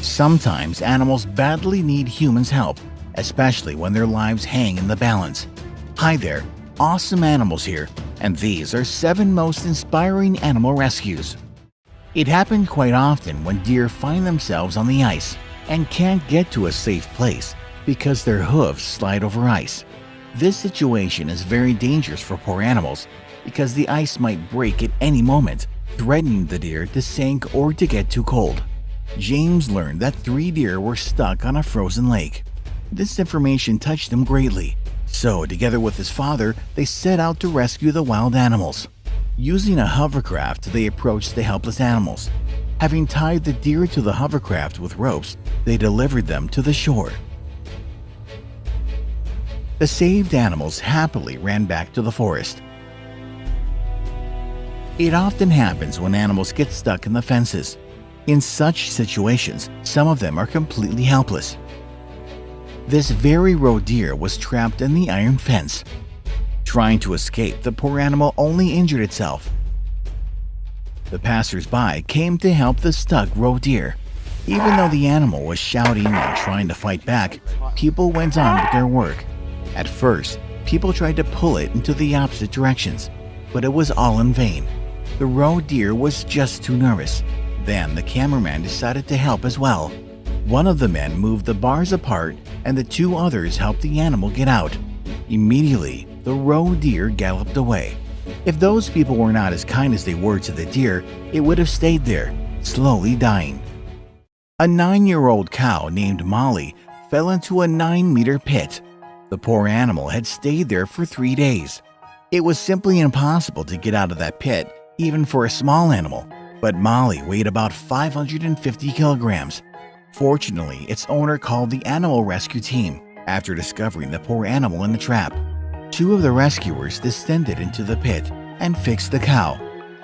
Sometimes animals badly need humans' help, especially when their lives hang in the balance. Hi there, awesome animals here, and these are 7 most inspiring animal rescues. It happens quite often when deer find themselves on the ice and can't get to a safe place because their hooves slide over ice. This situation is very dangerous for poor animals because the ice might break at any moment, threatening the deer to sink or to get too cold. James learned that 3 deer were stuck on a frozen lake. This information touched him greatly, so together with his father, they set out to rescue the wild animals. Using a hovercraft, they approached the helpless animals. Having tied the deer to the hovercraft with ropes, they delivered them to the shore. The saved animals happily ran back to the forest. It often happens when animals get stuck in the fences. In such situations, some of them are completely helpless. This very roe deer was trapped in the iron fence. Trying to escape, the poor animal only injured itself. The passers-by came to help the stuck roe deer. Even though the animal was shouting and trying to fight back, people went on with their work. At first, people tried to pull it into the opposite directions, but it was all in vain. The roe deer was just too nervous. Then the cameraman decided to help as well. One of the men moved the bars apart and the 2 others helped the animal get out. Immediately, the roe deer galloped away. If those people were not as kind as they were to the deer, it would have stayed there, slowly dying. A 9-year-old cow named Molly fell into a 9-meter pit. The poor animal had stayed there for 3 days. It was simply impossible to get out of that pit, even for a small animal, but Molly weighed about 550 kilograms. Fortunately, its owner called the animal rescue team after discovering the poor animal in the trap. 2 of the rescuers descended into the pit and fixed the cow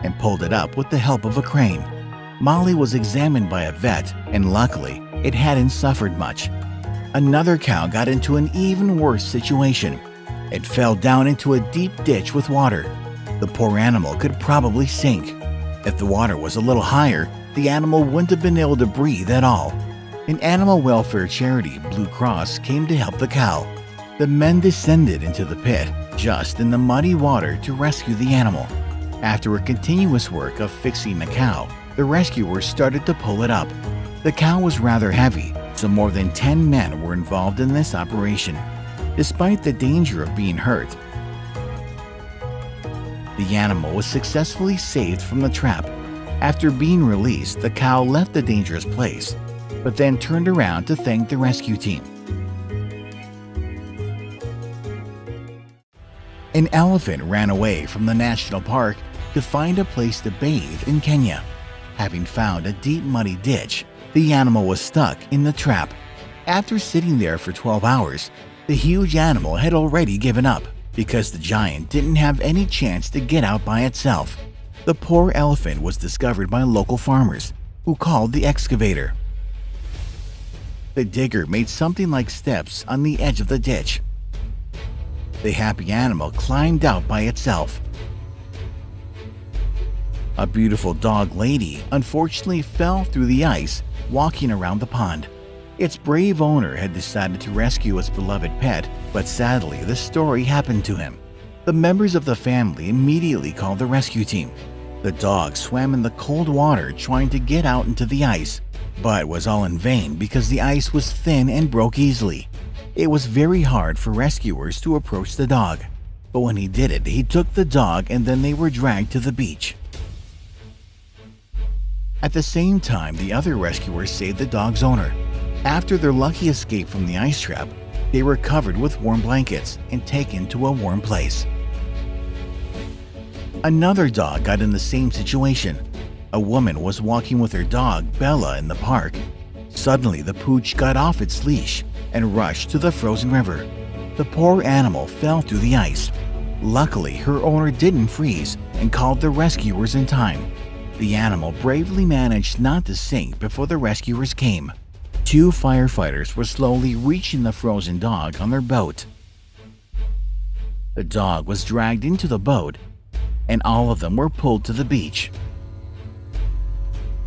and pulled it up with the help of a crane. Molly was examined by a vet, and luckily, it hadn't suffered much. Another cow got into an even worse situation. It fell down into a deep ditch with water. The poor animal could probably sink. If the water was a little higher, the animal wouldn't have been able to breathe at all. An animal welfare charity, Blue Cross, came to help the cow. The men descended into the pit, just in the muddy water, to rescue the animal. After a continuous work of fixing the cow, the rescuers started to pull it up. The cow was rather heavy, so more than 10 men were involved in this operation. Despite the danger of being hurt, the animal was successfully saved from the trap. After being released, the cow left the dangerous place, but then turned around to thank the rescue team. An elephant ran away from the national park to find a place to bathe in Kenya. Having found a deep muddy ditch, the animal was stuck in the trap. After sitting there for 12 hours, the huge animal had already given up because the giant didn't have any chance to get out by itself. The poor elephant was discovered by local farmers, who called the excavator. The digger made something like steps on the edge of the ditch. The happy animal climbed out by itself. A beautiful dog lady unfortunately fell through the ice walking around the pond. Its brave owner had decided to rescue its beloved pet, but sadly the story happened to him. The members of the family immediately called the rescue team. The dog swam in the cold water trying to get out into the ice, but was all in vain because the ice was thin and broke easily. It was very hard for rescuers to approach the dog, but when he did it, he took the dog and then they were dragged to the beach. At the same time, the other rescuers saved the dog's owner. After their lucky escape from the ice trap, they were covered with warm blankets and taken to a warm place. Another dog got in the same situation. A woman was walking with her dog, Bella, in the park. Suddenly, the pooch got off its leash and rushed to the frozen river. The poor animal fell through the ice. Luckily, her owner didn't freeze and called the rescuers in time. The animal bravely managed not to sink before the rescuers came. 2 firefighters were slowly reaching the frozen dog on their boat. The dog was dragged into the boat, and all of them were pulled to the beach.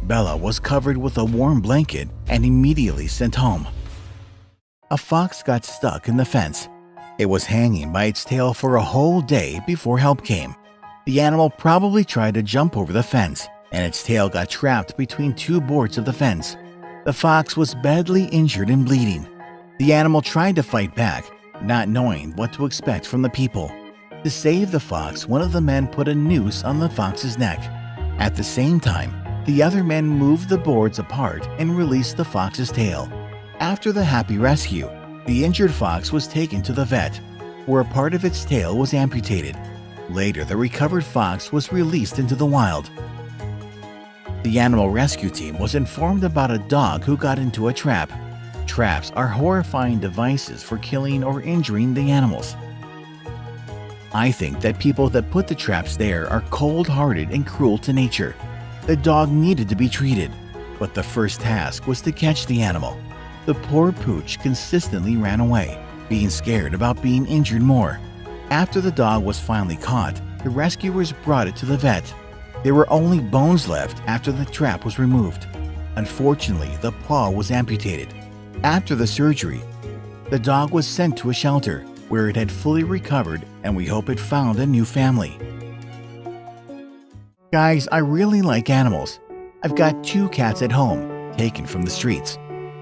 Bella was covered with a warm blanket and immediately sent home. A fox got stuck in the fence. It was hanging by its tail for a whole day before help came. The animal probably tried to jump over the fence, and its tail got trapped between two boards of the fence. The fox was badly injured and bleeding. The animal tried to fight back, not knowing what to expect from the people. To save the fox, one of the men put a noose on the fox's neck. At the same time, the other men moved the boards apart and released the fox's tail. After the happy rescue, the injured fox was taken to the vet, where a part of its tail was amputated. Later, the recovered fox was released into the wild. The animal rescue team was informed about a dog who got into a trap. Traps are horrifying devices for killing or injuring the animals. I think that people that put the traps there are cold-hearted and cruel to nature. The dog needed to be treated, but the first task was to catch the animal. The poor pooch consistently ran away, being scared about being injured more. After the dog was finally caught, the rescuers brought it to the vet. There were only bones left after the trap was removed. Unfortunately, the paw was amputated. After the surgery, the dog was sent to a shelter where it had fully recovered, and we hope it found a new family. Guys, I really like animals. I've got 2 cats at home, taken from the streets.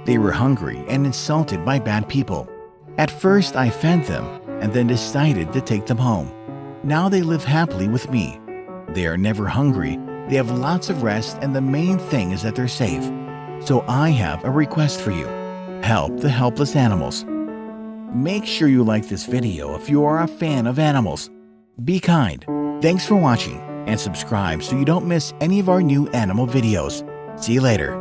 They were hungry and insulted by bad people. At first, I fed them and then decided to take them home. Now they live happily with me. They are never hungry, they have lots of rest, and the main thing is that they're safe. So I have a request for you. Help the helpless animals. Make sure you like this video if you are a fan of animals. Be kind. Thanks for watching, and subscribe so you don't miss any of our new animal videos. See you later.